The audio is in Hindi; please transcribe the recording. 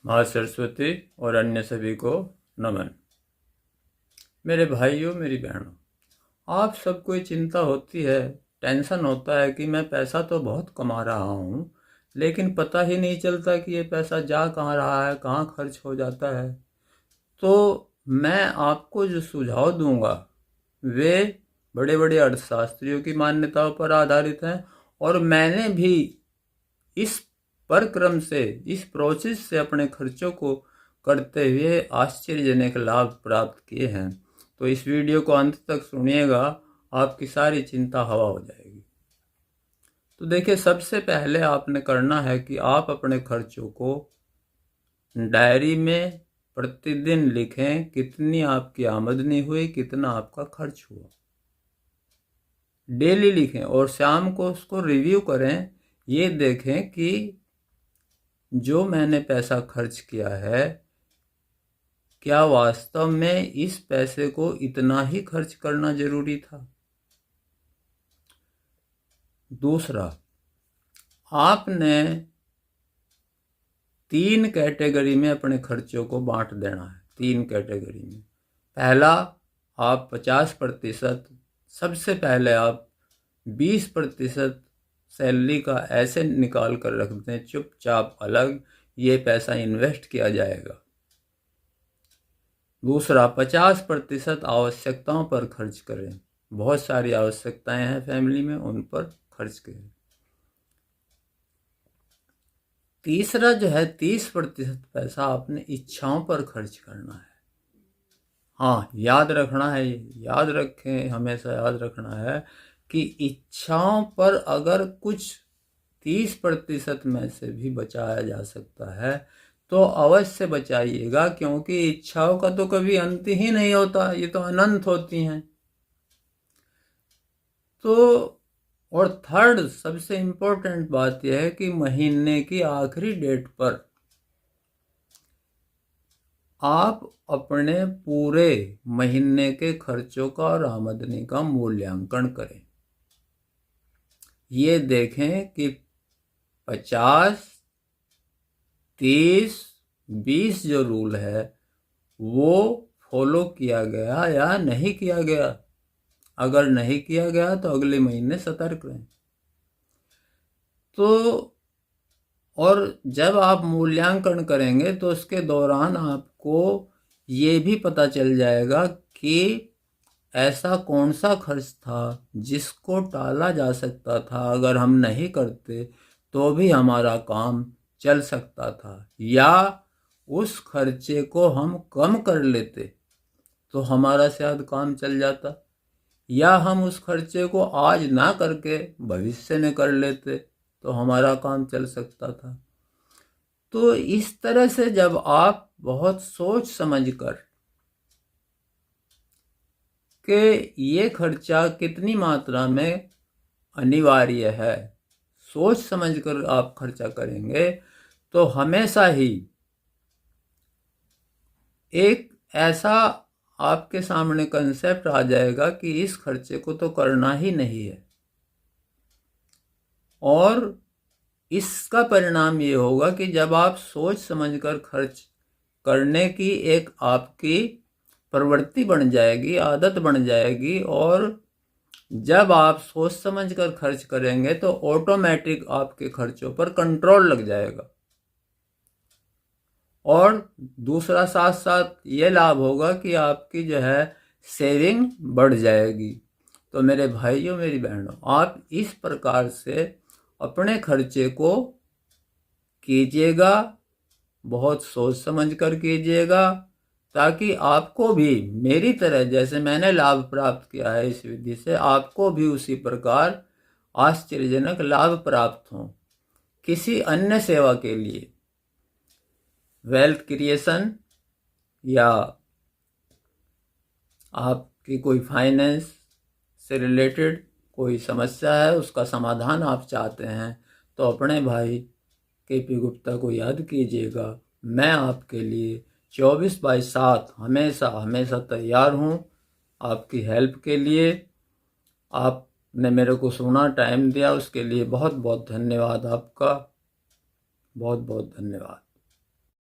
माँ सरस्वती और अन्य सभी को नमन। मेरे भाइयों, मेरी बहनों, आप सबको ये चिंता होती है, टेंशन होता है कि मैं पैसा तो बहुत कमा रहा हूँ, लेकिन पता ही नहीं चलता कि ये पैसा जा कहाँ रहा है, कहाँ खर्च हो जाता है। तो मैं आपको जो सुझाव दूंगा वे बड़े बड़े अर्थशास्त्रियों की मान्यताओं पर आधारित हैं, और मैंने भी इस परक्रम से, इस प्रोसेस से अपने खर्चों को करते हुए आश्चर्यजनक लाभ प्राप्त किए हैं। तो इस वीडियो को अंत तक सुनिएगा, आपकी सारी चिंता हवा हो जाएगी। तो देखिए, सबसे पहले आपने करना है कि आप अपने खर्चों को डायरी में प्रतिदिन लिखें, कितनी आपकी आमदनी हुई, कितना आपका खर्च हुआ। डेली लिखें और शाम को उसको रिव्यू करें, ये देखें कि जो मैंने पैसा खर्च किया है, क्या वास्तव में इस पैसे को इतना ही खर्च करना जरूरी था। दूसरा, आपने 3 कैटेगरी में अपने खर्चों को बांट देना है। 3 कैटेगरी में। पहला, आप 50%, सबसे पहले आप 20% सैलरी का ऐसे निकाल कर रख दें चुपचाप अलग, ये पैसा इन्वेस्ट किया जाएगा। दूसरा, 50% आवश्यकताओं पर खर्च करें। बहुत सारी आवश्यकताएं हैं फैमिली में, उन पर खर्च करें। तीसरा जो है, 30% पैसा अपने इच्छाओं पर खर्च करना है। हाँ, याद रखना है, याद रखें, हमेशा याद रखना है कि इच्छाओं पर अगर कुछ 30% में से भी बचाया जा सकता है तो अवश्य बचाइएगा, क्योंकि इच्छाओं का तो कभी अंत ही नहीं होता, ये तो अनंत होती हैं। तो और थर्ड सबसे इम्पोर्टेंट बात यह है कि महीने की आखिरी डेट पर आप अपने पूरे महीने के खर्चों का और आमदनी का मूल्यांकन करें। ये देखें कि 50, 30, 20 जो रूल है वो फॉलो किया गया या नहीं किया गया। अगर नहीं किया गया तो अगले महीने सतर्क रहें। तो और जब आप मूल्यांकन करेंगे तो उसके दौरान आपको ये भी पता चल जाएगा कि ऐसा कौन सा खर्च था जिसको टाला जा सकता था, अगर हम नहीं करते तो भी हमारा काम चल सकता था, या उस खर्चे को हम कम कर लेते तो हमारा शायद काम चल जाता, या हम उस खर्चे को आज ना करके भविष्य में कर लेते तो हमारा काम चल सकता था। तो इस तरह से जब आप बहुत सोच समझकर कि ये खर्चा कितनी मात्रा में अनिवार्य है, सोच समझकर आप खर्चा करेंगे तो हमेशा ही एक ऐसा आपके सामने कंसेप्ट आ जाएगा कि इस खर्चे को तो करना ही नहीं है। और इसका परिणाम ये होगा कि जब आप सोच समझकर खर्च करने की एक आपकी प्रवृत्ति बन जाएगी, आदत बन जाएगी, और जब आप सोच समझकर खर्च करेंगे तो ऑटोमेटिक आपके खर्चों पर कंट्रोल लग जाएगा। और दूसरा साथ साथ ये लाभ होगा कि आपकी जो है सेविंग बढ़ जाएगी। तो मेरे भाइयों, मेरी बहनों, आप इस प्रकार से अपने खर्चे को कीजिएगा, बहुत सोच समझ कर कीजिएगा, ताकि आपको भी मेरी तरह, जैसे मैंने लाभ प्राप्त किया है इस विधि से, आपको भी उसी प्रकार आश्चर्यजनक लाभ प्राप्त हो। किसी अन्य सेवा के लिए, वेल्थ क्रिएशन, या आपकी कोई फाइनेंस से रिलेटेड कोई समस्या है, उसका समाधान आप चाहते हैं, तो अपने भाई केपी गुप्ता को याद कीजिएगा। मैं आपके लिए 24/7 हमेशा हमेशा तैयार हूँ आपकी हेल्प के लिए। आपने मेरे को सुना, टाइम दिया, उसके लिए बहुत बहुत धन्यवाद आपका। बहुत बहुत धन्यवाद।